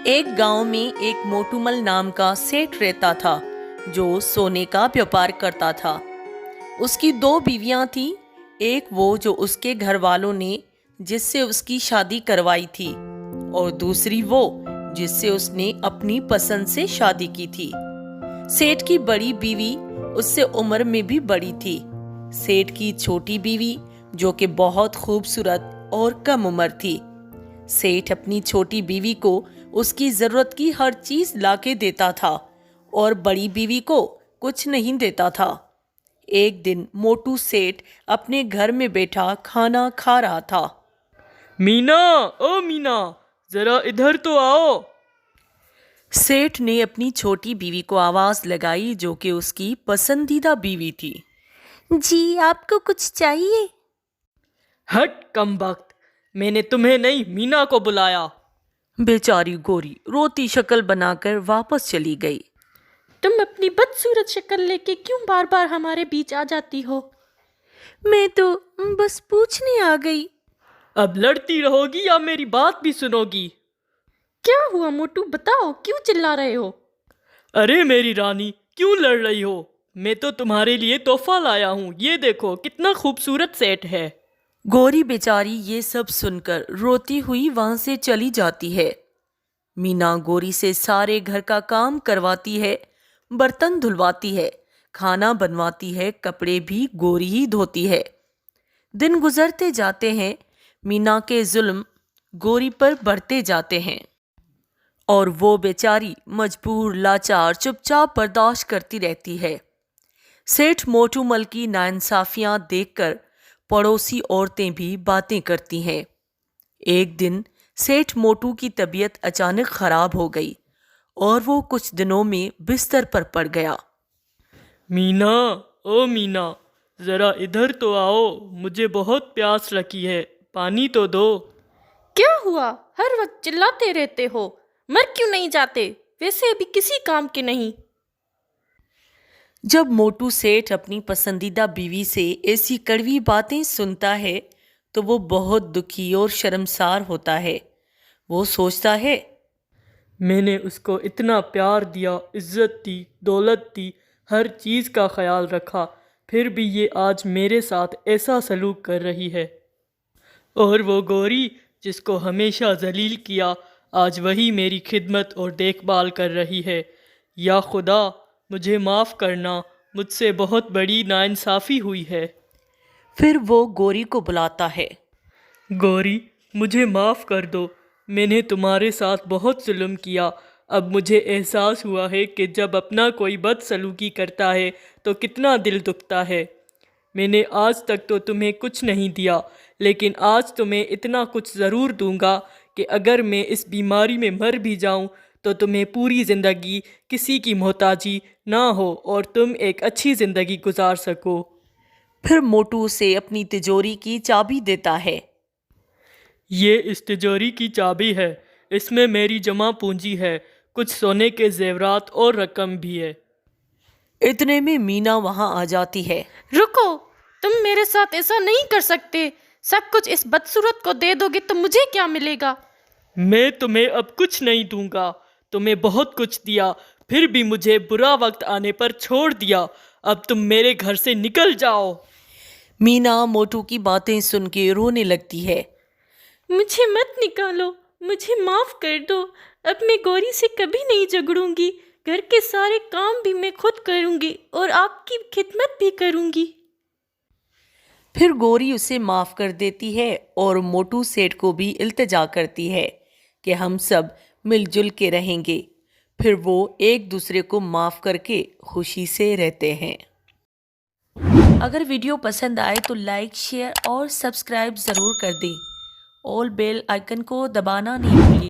एक गांव में एक मोटूमल नाम का सेठ रहता था जो सोने का व्यापार करता था। उसकी दो बीवियां थीं, एक वो जो उसके घर वालों ने जिससे उसकी शादी करवाई थी और दूसरी वो जिससे उसने अपनी पसंद से शादी की थी। सेठ की बड़ी बीवी उससे उम्र में भी बड़ी थी। सेठ की छोटी बीवी जो कि बहुत खूबसूरत और कम उम्र थी। सेठ अपनी छोटी बीवी को उसकी जरूरत की हर चीज लाके देता था और बड़ी बीवी को कुछ नहीं देता था। एक दिन मोटू सेठ अपने घर में बैठा खाना खा रहा था। मीना, ओ मीना, जरा इधर तो आओ। सेठ ने अपनी छोटी बीवी को आवाज लगाई जो कि उसकी पसंदीदा बीवी थी। जी, आपको कुछ चाहिए? हट कमबख्त, मैंने तुम्हें नहीं मीना को बुलाया। बेचारी गोरी रोती शक्ल बनाकर वापस चली गई। तुम अपनी बदसूरत शक्ल लेके क्यों बार बार हमारे बीच आ जाती हो? मैं तो बस पूछने आ गई। अब लड़ती रहोगी या मेरी बात भी सुनोगी? क्या हुआ मोटू, बताओ, क्यों चिल्ला रहे हो? अरे मेरी रानी, क्यों लड़ रही हो? मैं तो तुम्हारे लिए तोहफा लाया हूँ, ये देखो कितना खूबसूरत सेट है। गोरी बेचारी ये सब सुनकर रोती हुई वहां से चली जाती है। मीना गोरी से सारे घर का काम करवाती है, बर्तन धुलवाती है, खाना बनवाती है, कपड़े भी गोरी ही धोती है। दिन गुजरते जाते हैं, मीना के जुल्म गोरी पर बढ़ते जाते हैं और वो बेचारी मजबूर, लाचार, चुपचाप बर्दाश्त करती रहती है। सेठ मोटूमल की नाइंसाफियां देखकर पड़ोसी औरतें भी बातें करती हैं। एक दिन सेठ मोटू की तबीयत अचानक खराब हो गई और वो कुछ दिनों में बिस्तर पर पड़ गया। मीना, ओ मीना, जरा इधर तो आओ, मुझे बहुत प्यास लगी है, पानी तो दो। क्या हुआ, हर वक्त चिल्लाते रहते हो? मर क्यों नहीं जाते? वैसे अभी किसी काम के नहीं। जब मोटू सेठ अपनी पसंदीदा बीवी से ऐसी कड़वी बातें सुनता है तो वो बहुत दुखी और शर्मसार होता है। वो सोचता है, मैंने उसको इतना प्यार दिया, इज्जत दी, दौलत दी, हर चीज़ का ख्याल रखा, फिर भी ये आज मेरे साथ ऐसा सलूक कर रही है। और वो गोरी जिसको हमेशा जलील किया, आज वही मेरी खिदमत और देखभाल कर रही है। या खुदा, मुझे माफ़ करना, मुझसे बहुत बड़ी नाइंसाफ़ी हुई है। फिर वो गोरी को बुलाता है। गोरी, मुझे माफ़ कर दो, मैंने तुम्हारे साथ बहुत जुल्म किया। अब मुझे एहसास हुआ है कि जब अपना कोई बदसलूकी करता है तो कितना दिल दुखता है। मैंने आज तक तो तुम्हें कुछ नहीं दिया, लेकिन आज तुम्हें इतना कुछ ज़रूर दूंगा कि अगर मैं इस बीमारी में मर भी जाऊं तो तुम्हें पूरी ज़िंदगी किसी की मोहताजी ना हो और तुम एक अच्छी ज़िंदगी गुजार सको। फिर मोटू उसे अपनी तिजोरी की चाबी देता है। ये इस तिजोरी की चाबी है, इसमें मेरी जमा पूंजी है, कुछ सोने के जेवरात और रकम भी है। इतने में मीना वहां आ जाती है। रुको, तुम मेरे साथ ऐसा नहीं कर सकते। सब कुछ इस बदसूरत को दे दोगे तो मुझे क्या मिलेगा? मैं तुम्हें अब कुछ नहीं दूंगा, तुम्हें बहुत कुछ दिया, फिर भी मुझे बुरा वक्त आने पर छोड़ दिया। अब तुम मेरे घर से निकल जाओ। मीना मोटू की बातें सुन के रोने लगती है। मुझे मत निकालो, मुझे माफ कर दो। अब मैं गौरी से कभी नहीं झगड़ूंगी। घर के सारे काम भी मैं खुद करूंगी और आपकी खिदमत भी करूंगी। फिर गोरी उसे माफ कर देती है और मोटू सेठ को भी इल्तिजा करती है कि हम सब मिलजुल के रहेंगे। फिर वो एक दूसरे को माफ करके खुशी से रहते हैं। अगर वीडियो पसंद आए तो लाइक, शेयर और सब्सक्राइब ज़रूर कर दें। ऑल बेल आइकन को दबाना नहीं भूलिए।